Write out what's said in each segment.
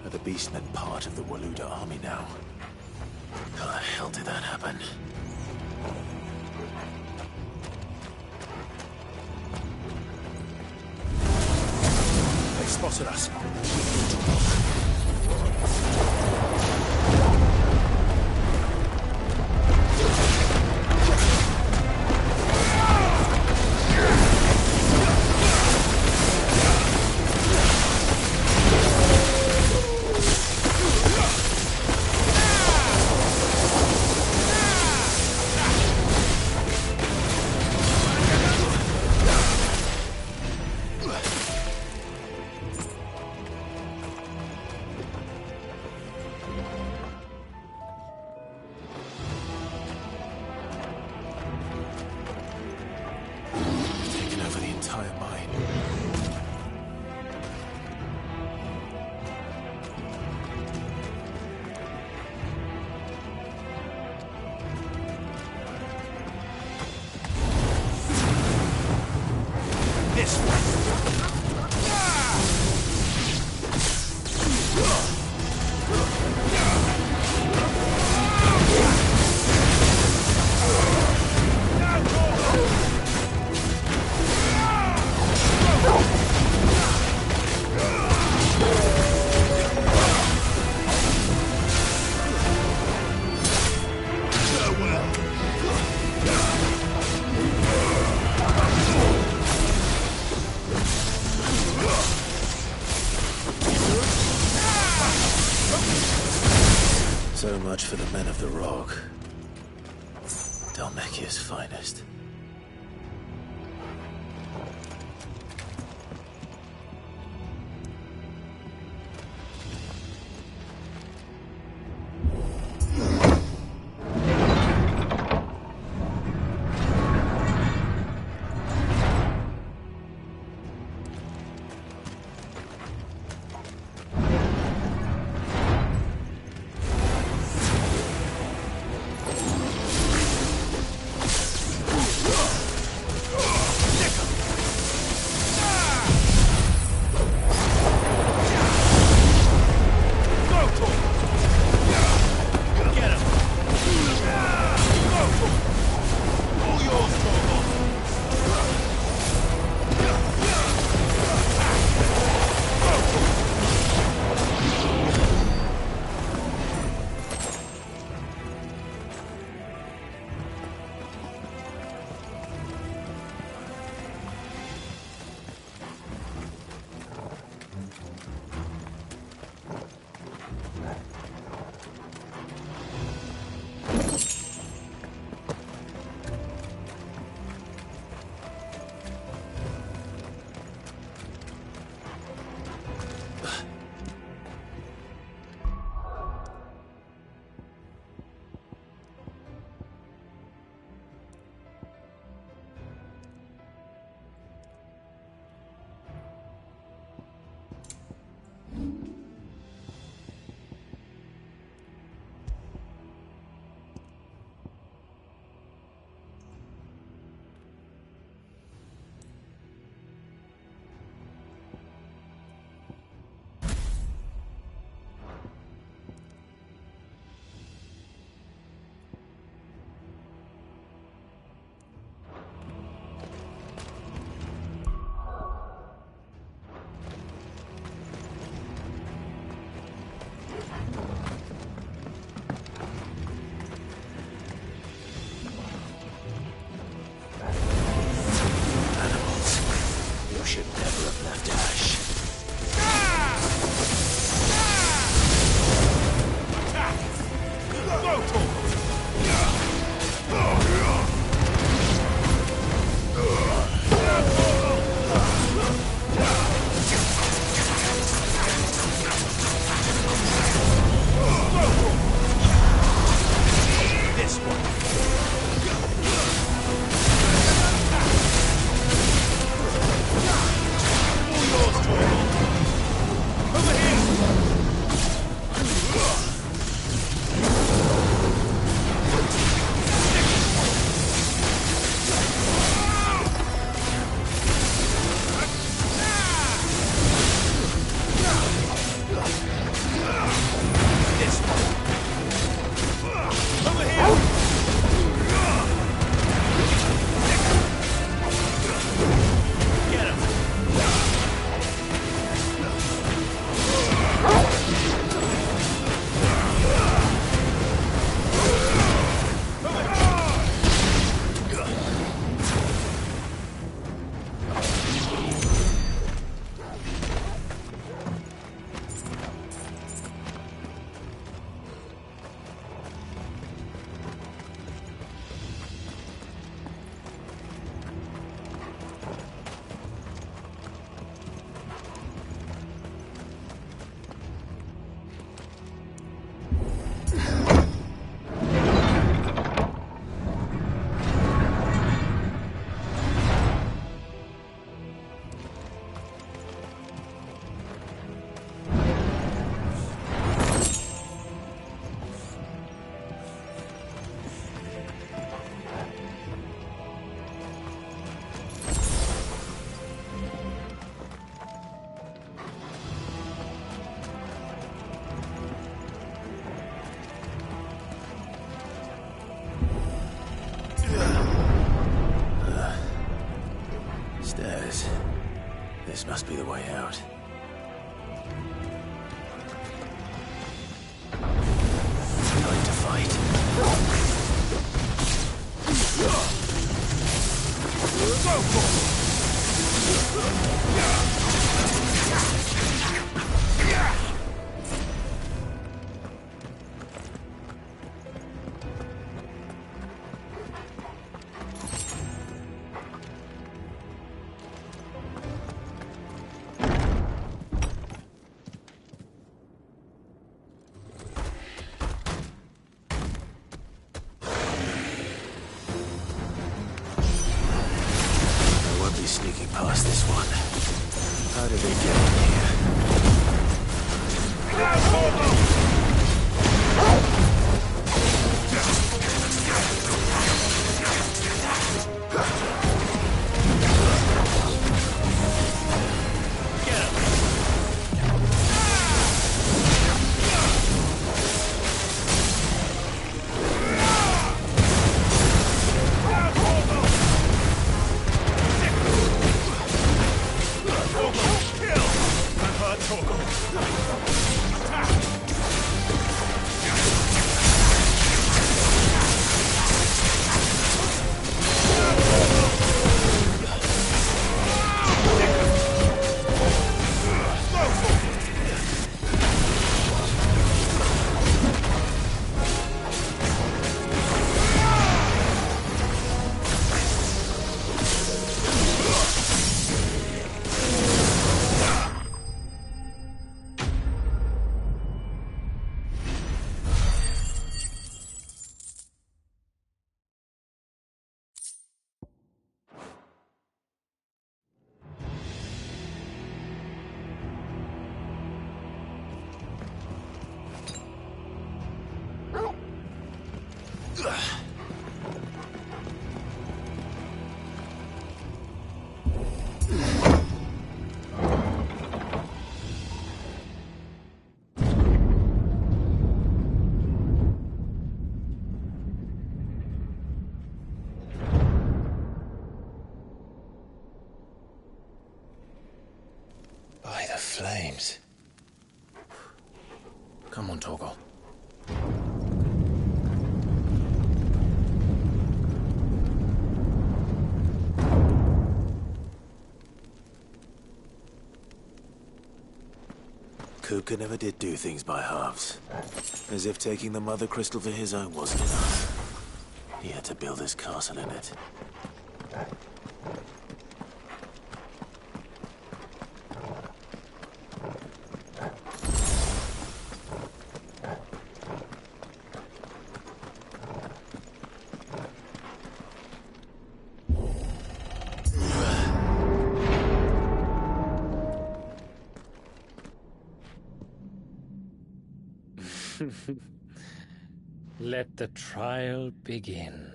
Are the beastmen part of the Waluda army now? How the hell did that happen? They spotted us. So much for the men of the rock. Dalmekia's finest. must be the way out. Time to fight. Go for it! Sneaking past this one. How did they get in here? By the flames. Come on, Torgal. Kupka never did do things by halves. As if taking the Mother Crystal for his own wasn't enough. He had to build his castle in it. Let the trial begin.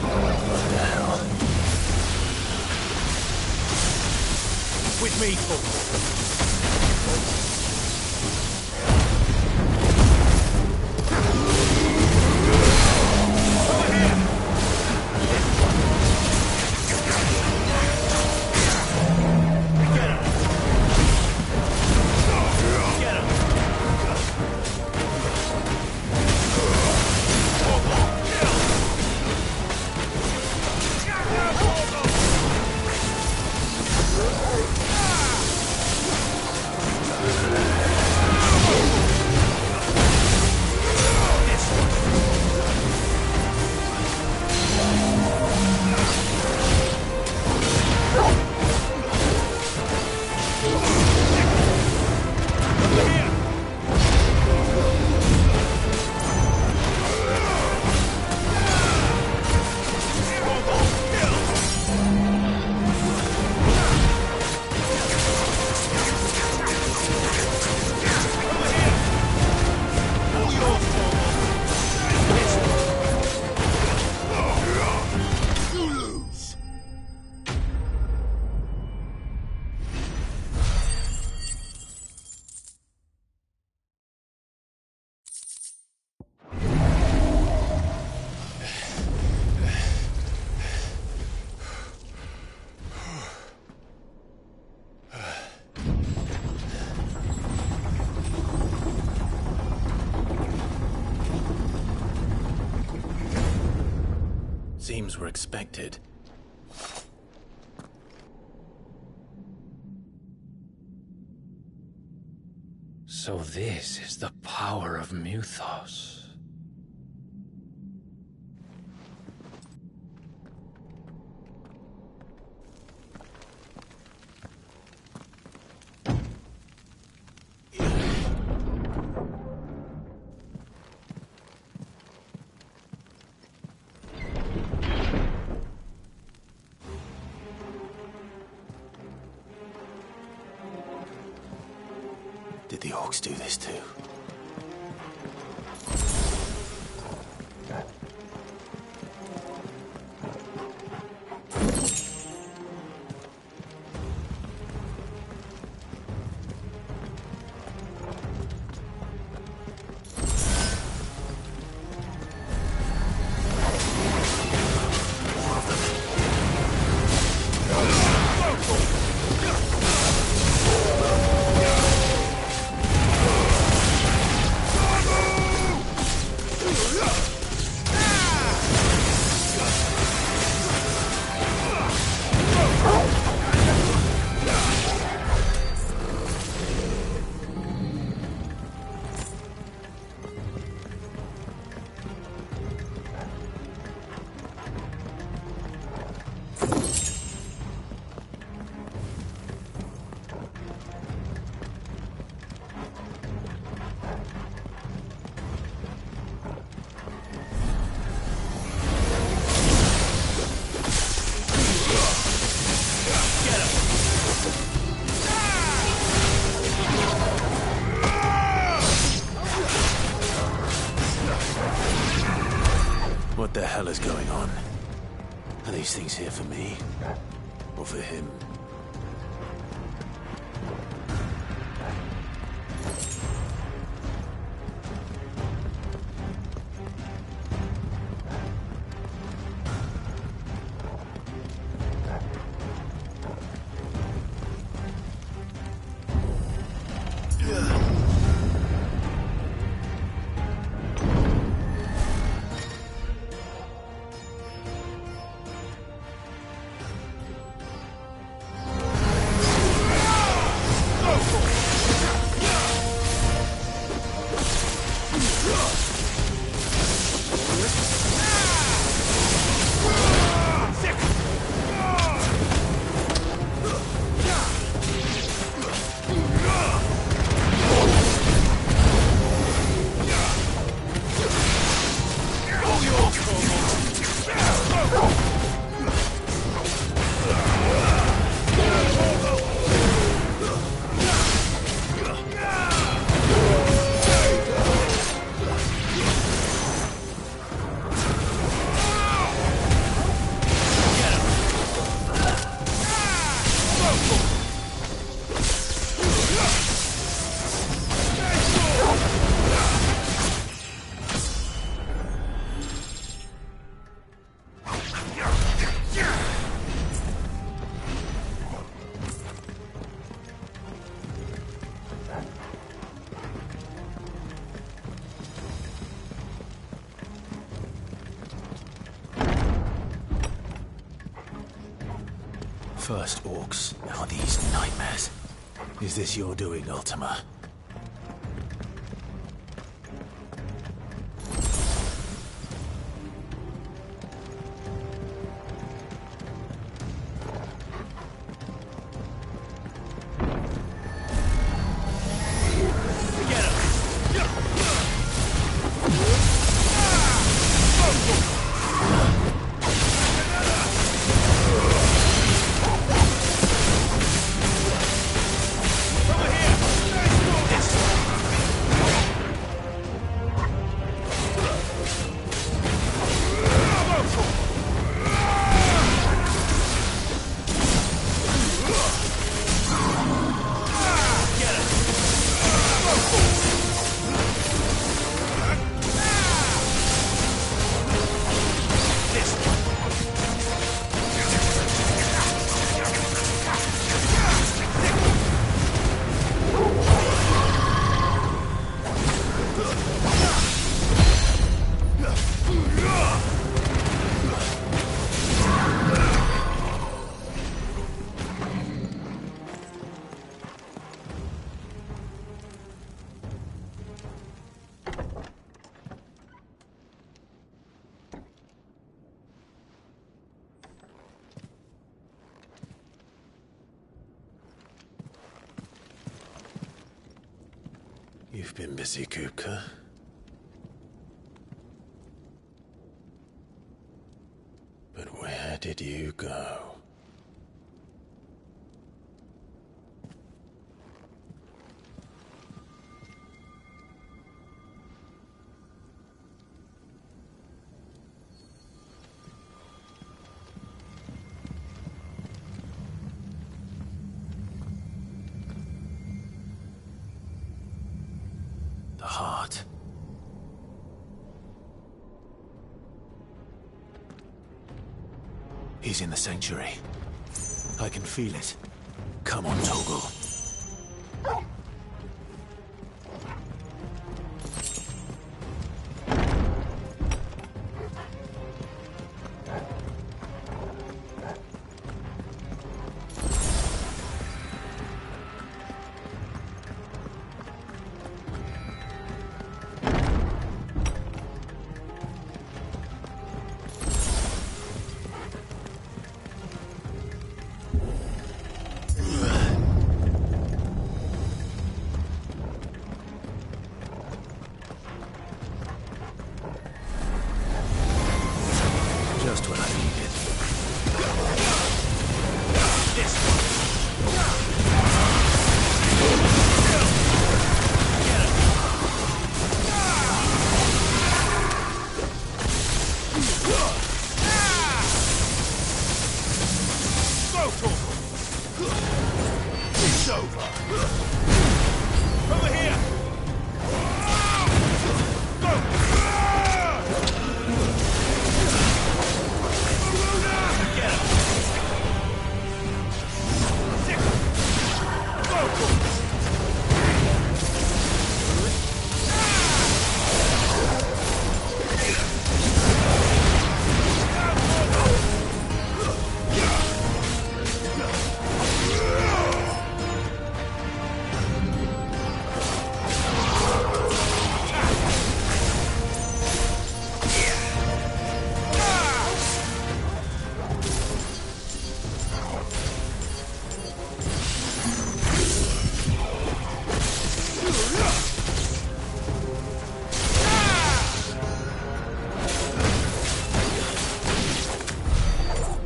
What the hell? With me, Torgal. dreams were expected. So this is the power of Mythos. Did the orcs do this too? What the hell is going on? Are these things here for me? Or for him? First orcs, now these nightmares. Is this your doing, Ultima? Over here! You've been busy, Kupka. But where did you go? The heart. He's in the sanctuary. I can feel it. Come on, Toggle. Just what I needed. This one. Go, Torkel. It's over. Over here. Go.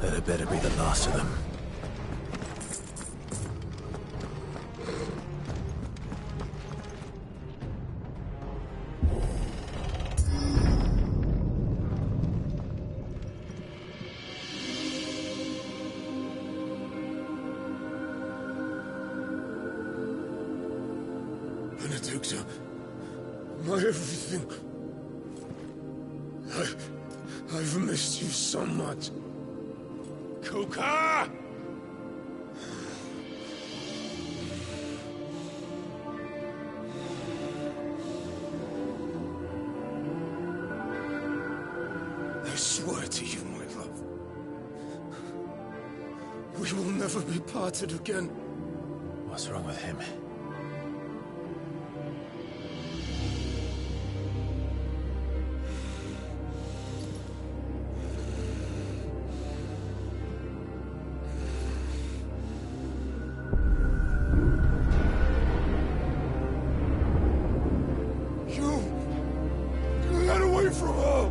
That better be the last of them. Benedicta, my everything. I've missed you so much. Kuka! I swear to you, my love, we will never be parted again. What's wrong with him? From her!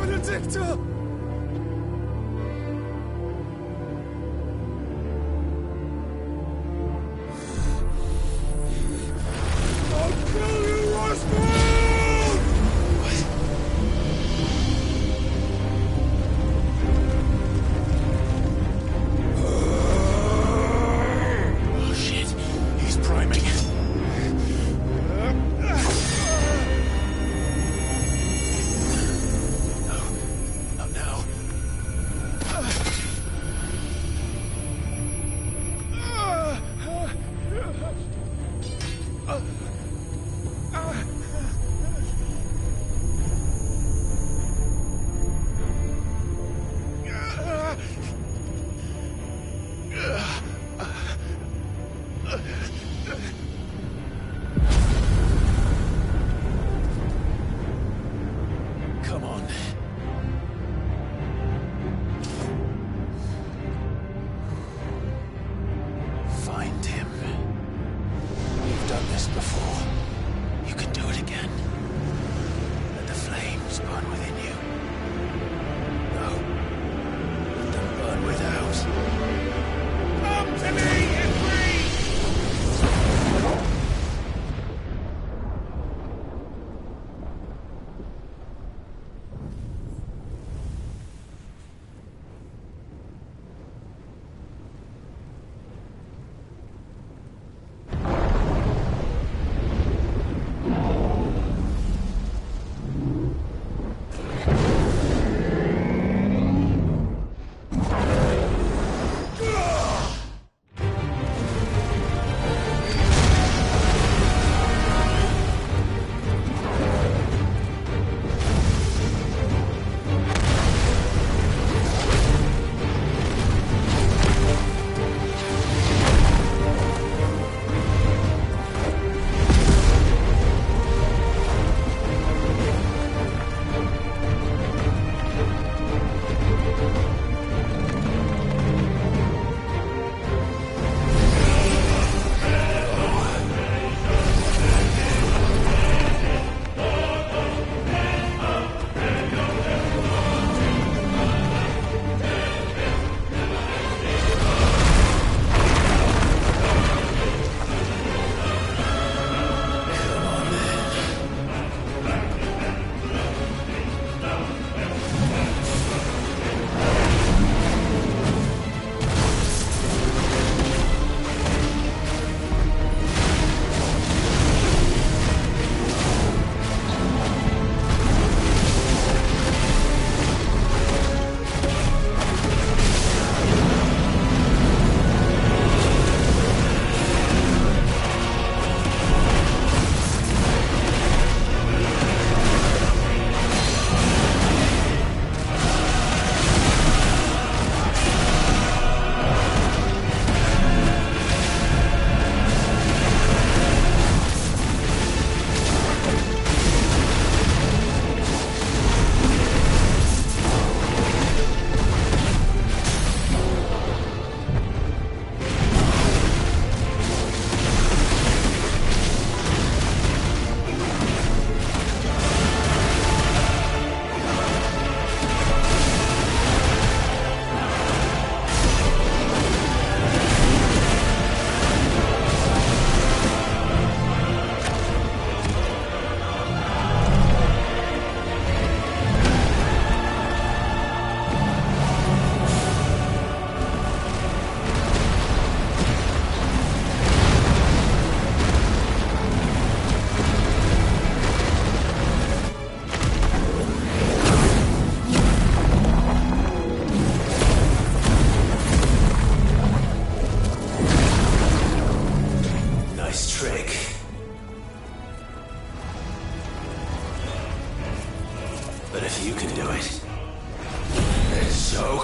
Benedicta! I'll kill you, Roscoe! Oh shit, he's priming. Oh no.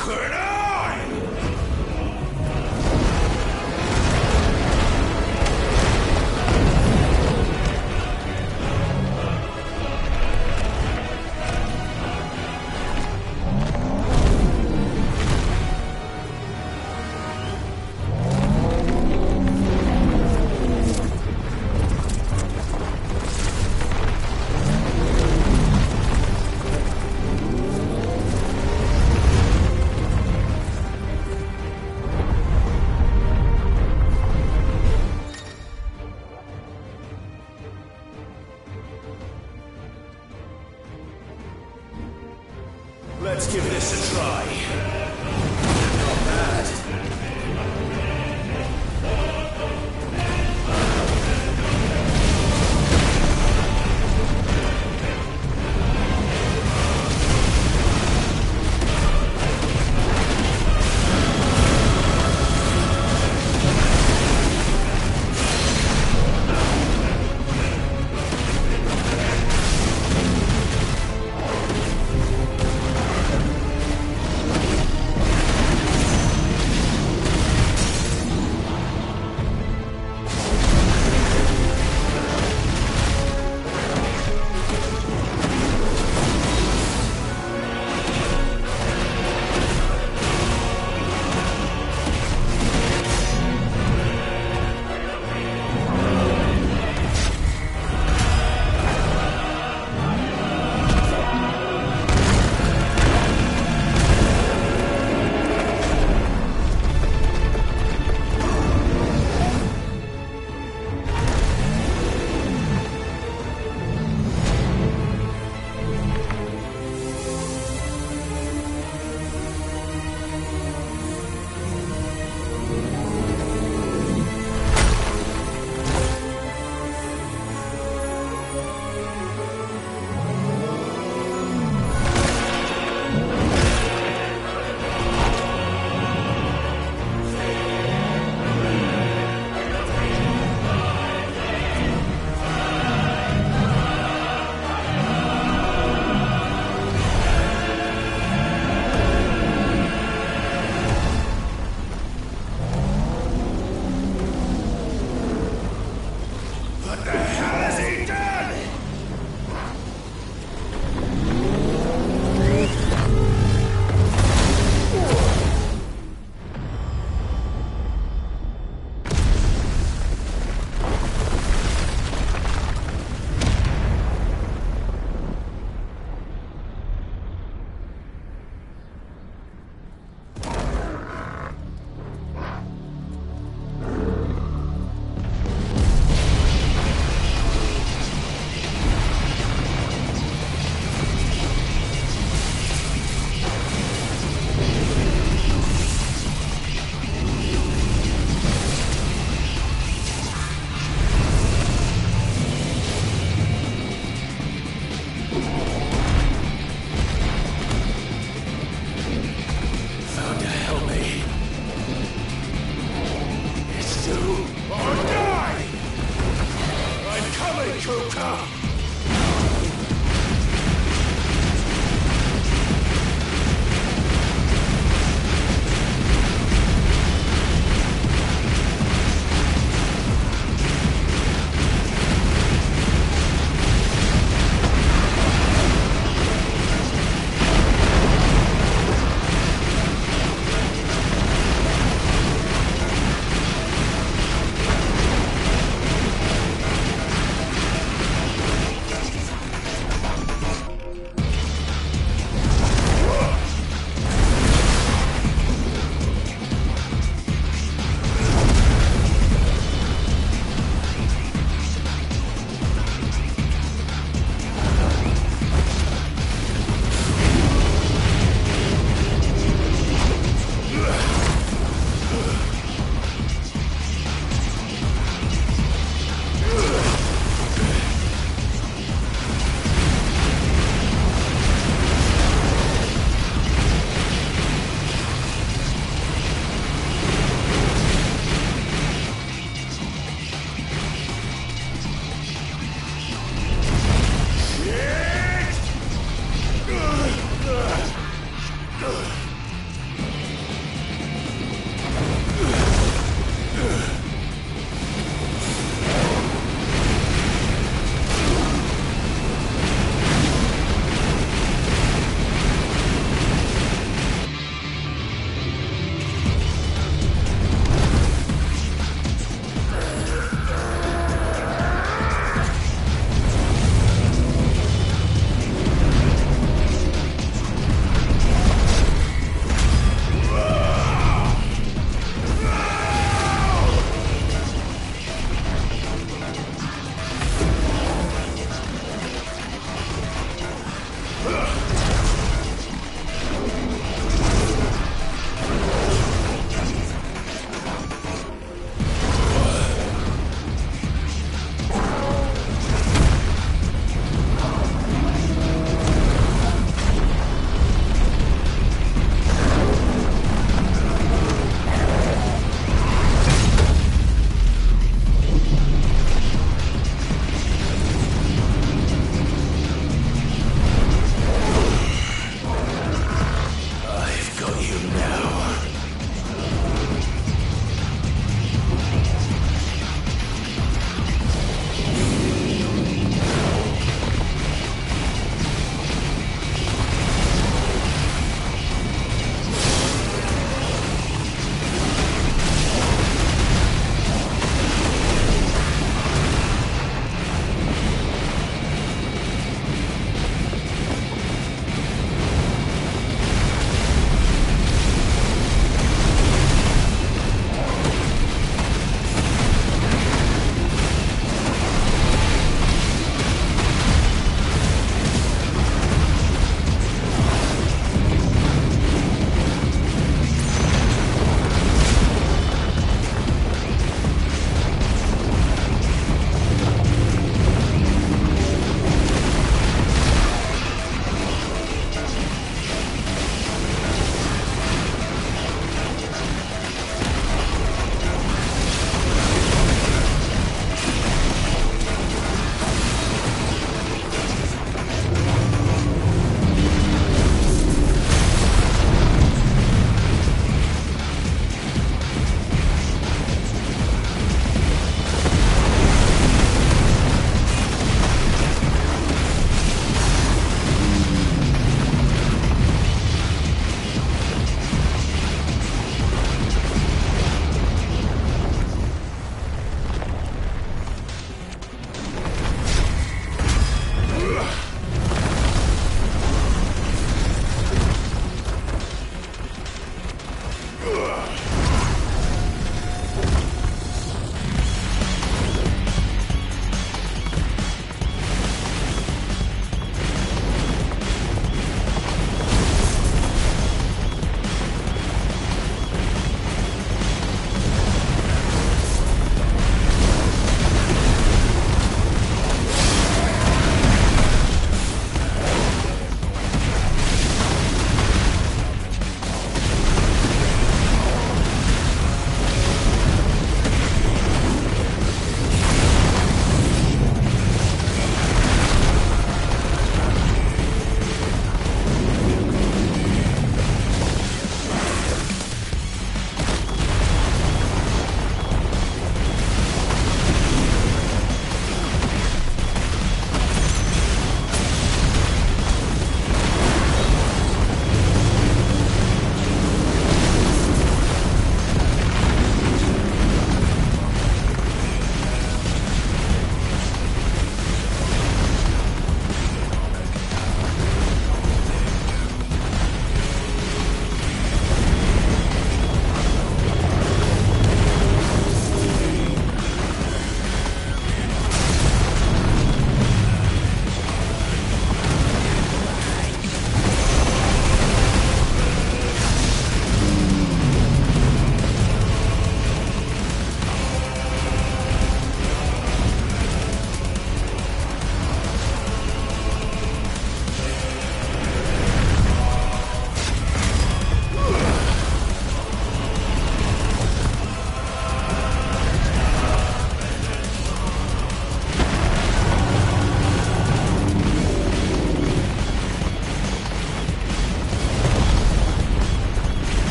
could I? Let's give this a try. Not bad. you now.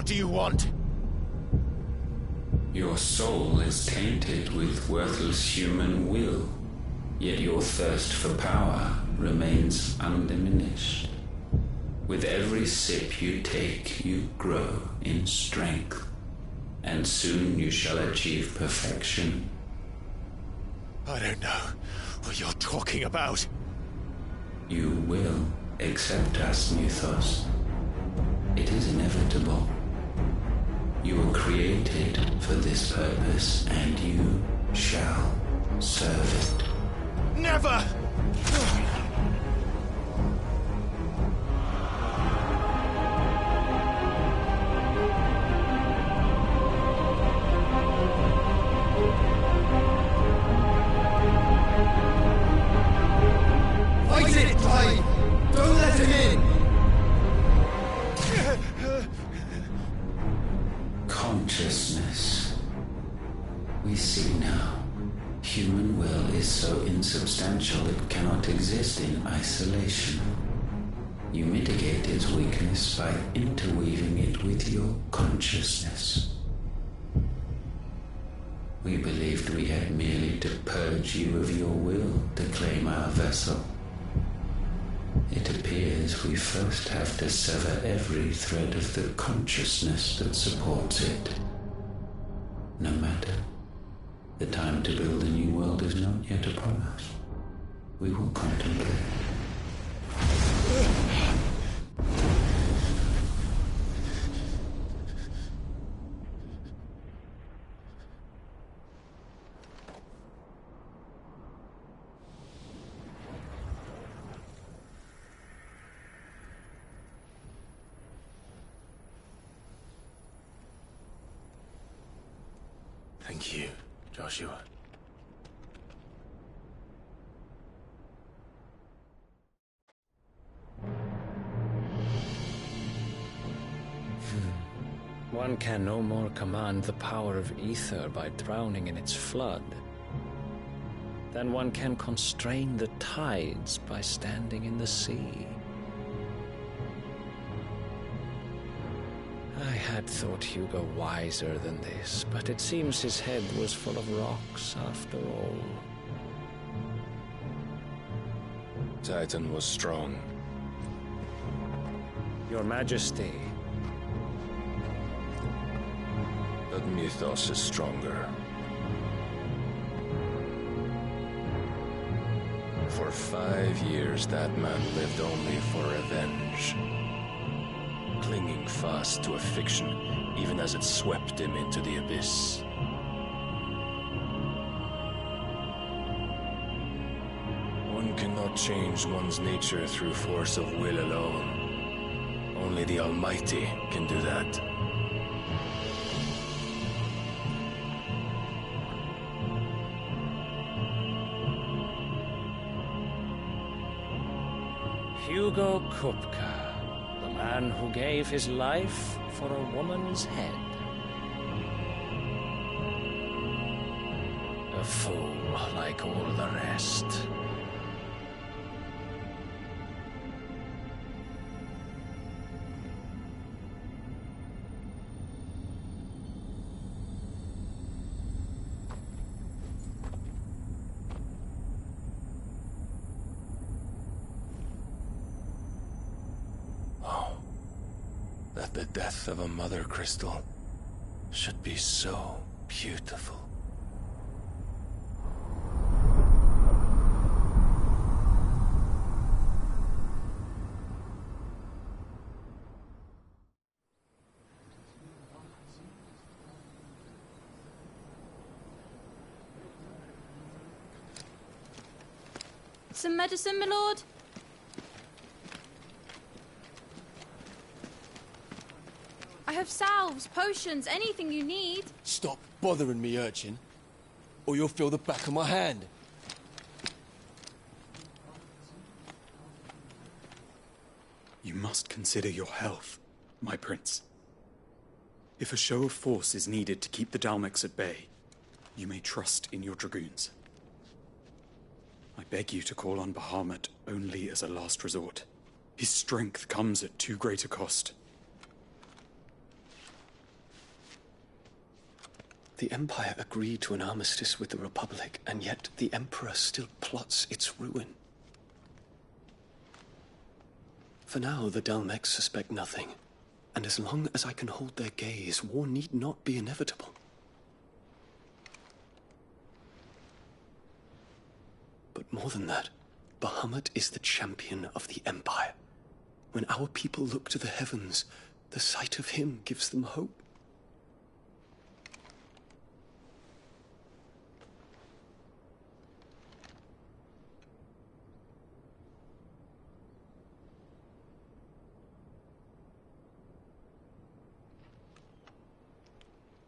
What do you want? Your soul is tainted with worthless human will, yet your thirst for power remains undiminished. With every sip you take, you grow in strength, and soon you shall achieve perfection. I don't know what you're talking about. You will accept us, Mythos. It is inevitable. You were created for this purpose, and you shall serve it. Never! Fight it, Clyde! Don't let him in! Consciousness. We see now. Human will is so insubstantial it cannot exist in isolation. You mitigate its weakness by interweaving it with your consciousness. We believed we had merely to purge you of your will to claim our vessel. It appears we first have to sever every thread of the consciousness that supports it. No matter. The time to build a new world is not yet upon us. We will contemplate. Thank you, Joshua. One can no more command the power of ether by drowning in its flood than one can constrain the tides by standing in the sea. I had thought Hugo wiser than this, but it seems his head was full of rocks after all. Titan was strong. Your Majesty. But Mythos is stronger. For 5 years, that man lived only for revenge. Clinging fast to a fiction, even as it swept him into the abyss. One cannot change one's nature through force of will alone. Only the Almighty can do that. Hugo Kupka, the man who gave his life for a woman's head. A fool like all the rest. That the death of a mother crystal should be so beautiful. Some medicine, my lord? I have salves, potions, anything you need. Stop bothering me, urchin, or you'll feel the back of my hand. You must consider your health, my prince. If a show of force is needed to keep the Dalmex at bay, you may trust in your dragoons. I beg you to call on Bahamut only as a last resort. His strength comes at too great a cost. The Empire agreed to an armistice with the Republic, and yet the Emperor still plots its ruin. For now, the Dalmex suspect nothing, and as long as I can hold their gaze, war need not be inevitable. But more than that, Bahamut is the champion of the Empire. When our people look to the heavens, the sight of him gives them hope.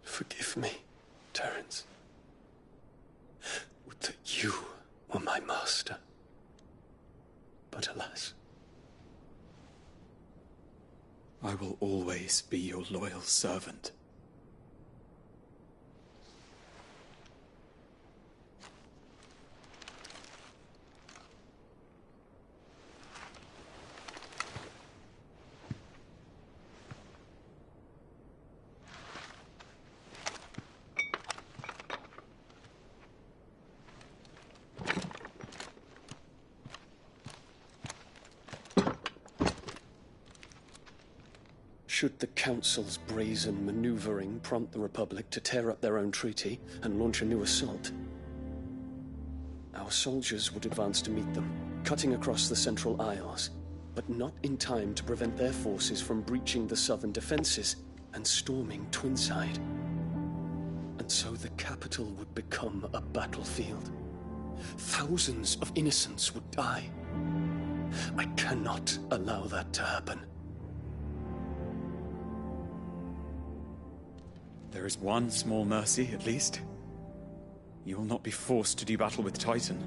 Forgive me, Terence. Would that you were my master. But alas. I will always be your loyal servant. Should the Council's brazen maneuvering prompt the Republic to tear up their own treaty and launch a new assault, our soldiers would advance to meet them, cutting across the Central Isles, but not in time to prevent their forces from breaching the southern defenses and storming Twinside. And so the capital would become a battlefield. Thousands of innocents would die. I cannot allow that to happen. There is one small mercy, at least. You will not be forced to do battle with Titan.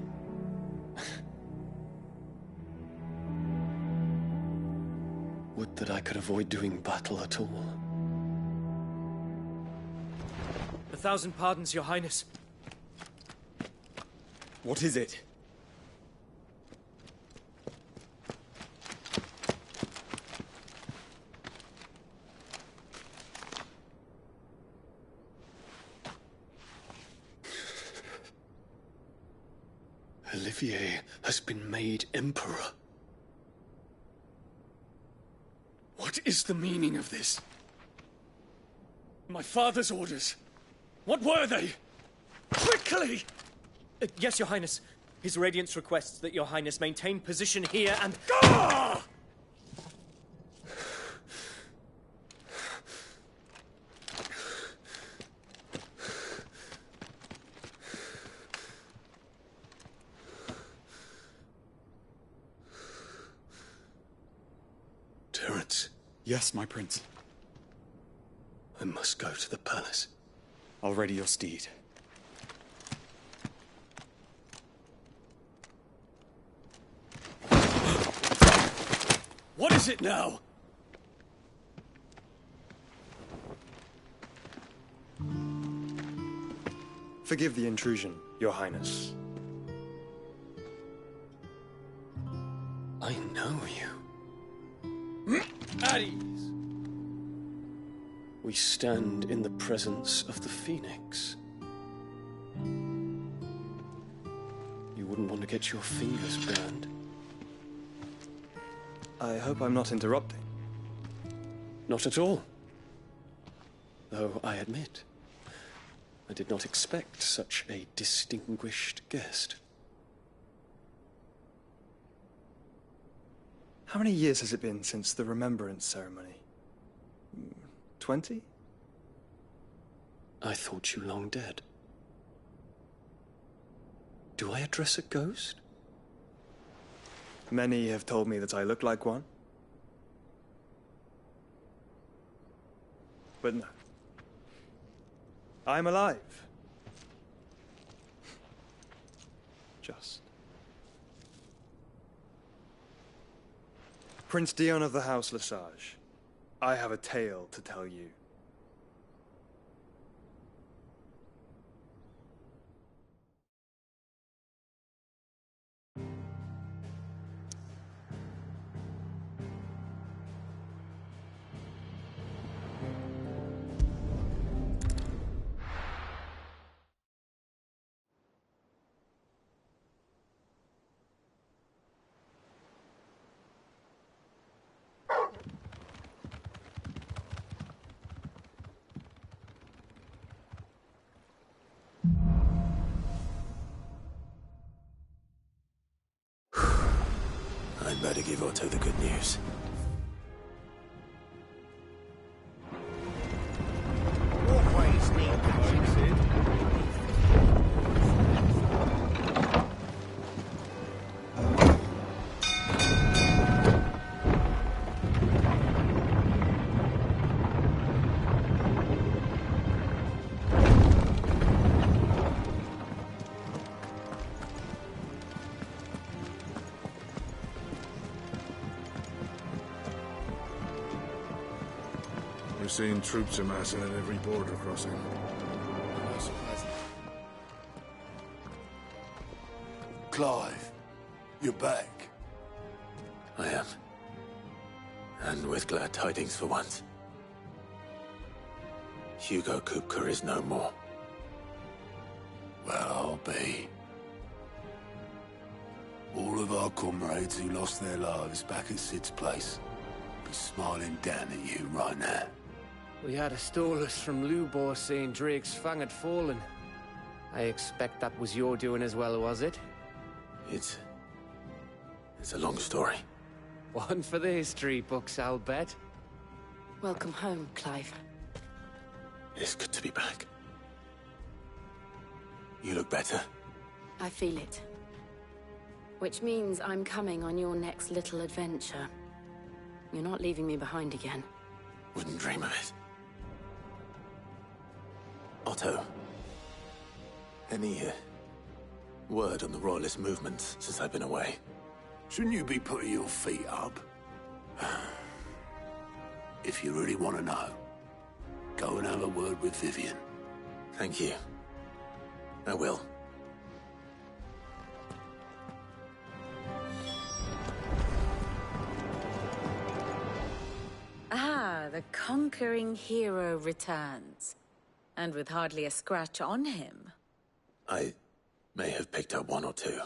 Would that I could avoid doing battle at all. 1,000 pardons, Your Highness. What is it? Olivier has been made Emperor. What is the meaning of this? My father's orders. What were they? Quickly! Yes, Your Highness. His Radiance requests that Your Highness maintain position here and... Ah! Terence. Yes, my prince. I must go to the palace. I'll ready your steed. What is it now? Forgive the intrusion, Your Highness. I know you. At ease. We stand in the presence of the Phoenix. You wouldn't want to get your fingers burned. I hope I'm not interrupting. Not at all. Though I admit, I did not expect such a distinguished guest. How many years has it been since the Remembrance ceremony? 20? I thought you long dead. Do I address a ghost? Many have told me that I look like one. But no. I'm alive. Just. Prince Dion of the House Lesage, I have a tale to tell you. I'd better give Otto the good news. Walkways need patching, Sid. We're seeing troops amassing at every border crossing. No surprise. Clive, you're back. I am. And with glad tidings for once. Hugo Kupka is no more. Well, I'll be. All of our comrades who lost their lives back at Sid's place be smiling down at you right now. We had a stolus from Lubor saying Drake's fang had fallen. I expect that was your doing as well, was it? It's a long story. One for the history books, I'll bet. Welcome home, Clive. It's good to be back. You look better. I feel it. Which means I'm coming on your next little adventure. You're not leaving me behind again. Wouldn't dream of it. Otto. Any word on the Royalist movement since I've been away? Shouldn't you be putting your feet up? If you really want to know, go and have a word with Vivian. Thank you. I will. Ah, the conquering hero returns. And with hardly a scratch on him. I may have picked up one or two.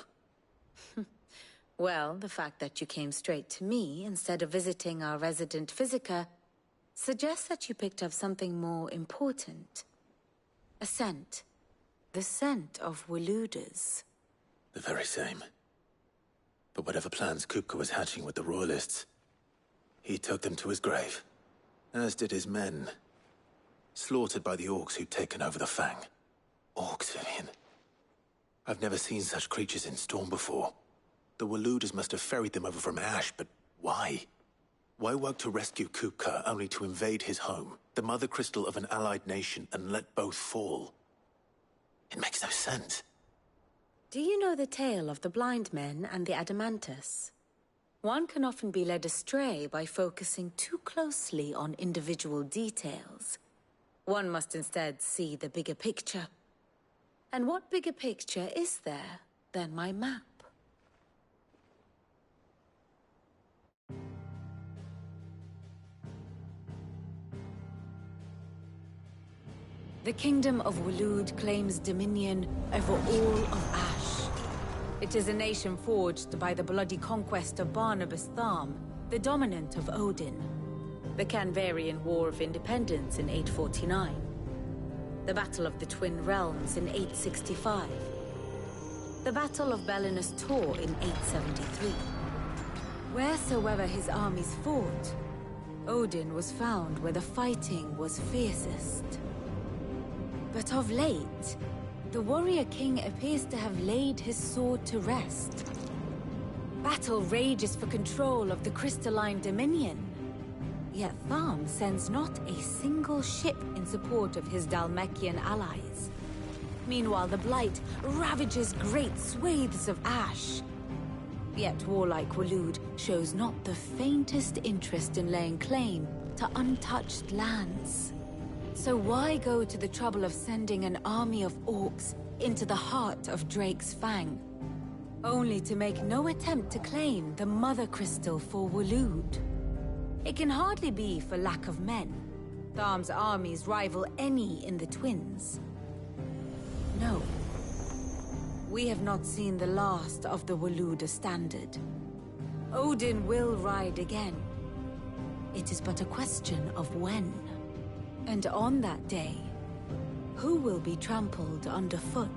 Well, the fact that you came straight to me instead of visiting our resident physiker suggests that you picked up something more important. A scent. The scent of Waludas. The very same. But whatever plans Kupka was hatching with the Royalists, he took them to his grave. As did his men. Slaughtered by the orcs who'd taken over the Fang. Orcs, Vivian. I've never seen such creatures in Storm before. The Waludas must have ferried them over from Ash, but why? Why work to rescue Kupka only to invade his home, the mother crystal of an allied nation, and let both fall? It makes no sense. Do you know the tale of the blind men and the Adamantus? One can often be led astray by focusing too closely on individual details. One must instead see the bigger picture. And what bigger picture is there than my map? The Kingdom of Waloed claims dominion over all of Ash. It is a nation forged by the bloody conquest of Barnabas Tharm, the dominant of Odin. The Canvarian War of Independence in 849. The Battle of the Twin Realms in 865. The Battle of Belinus Tor in 873. Wheresoever his armies fought, Odin was found where the fighting was fiercest. But of late, the warrior king appears to have laid his sword to rest. Battle rages for control of the crystalline dominion. Yet Tharm sends not a single ship in support of his Dhalmekian allies. Meanwhile, the Blight ravages great swathes of Ash. Yet warlike Waloed shows not the faintest interest in laying claim to untouched lands. So why go to the trouble of sending an army of orcs into the heart of Drake's Fang, only to make no attempt to claim the Mother Crystal for Waloed? It can hardly be for lack of men. Tharm's armies rival any in the Twins. No. We have not seen the last of the Waluda standard. Odin will ride again. It is but a question of when. And on that day, who will be trampled underfoot?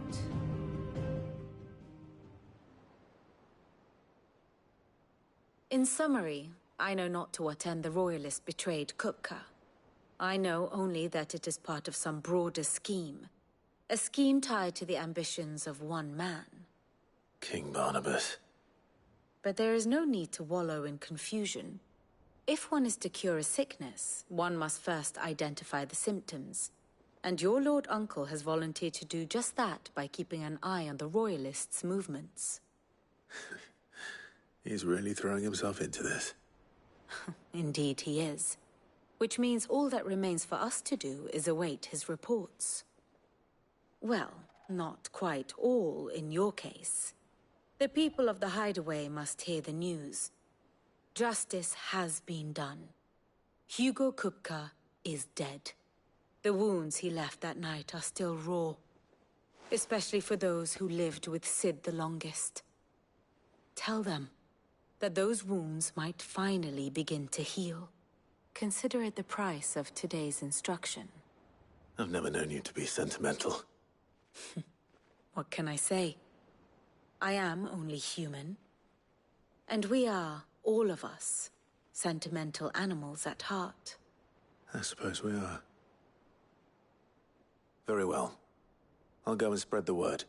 It In summary, I know not to what end the Royalists betrayed Kupka. I know only that it is part of some broader scheme. A scheme tied to the ambitions of one man. King Barnabas. But there is no need to wallow in confusion. If one is to cure a sickness, one must first identify the symptoms. And your Lord Uncle has volunteered to do just that by keeping an eye on the Royalists' movements. He's really throwing himself into this. Indeed he is. Which means all that remains for us to do is await his reports. Well, not quite all in your case. The people of the Hideaway must hear the news. Justice has been done. Hugo Kupka is dead. The wounds he left that night are still raw. Especially for those who lived with Sid the longest. Tell them that those wounds might finally begin to heal. Consider it the price of today's instruction. I've never known you to be sentimental. What can I say? I am only human. And we are, all of us, sentimental animals at heart. I suppose we are. Very well. I'll go and spread the word.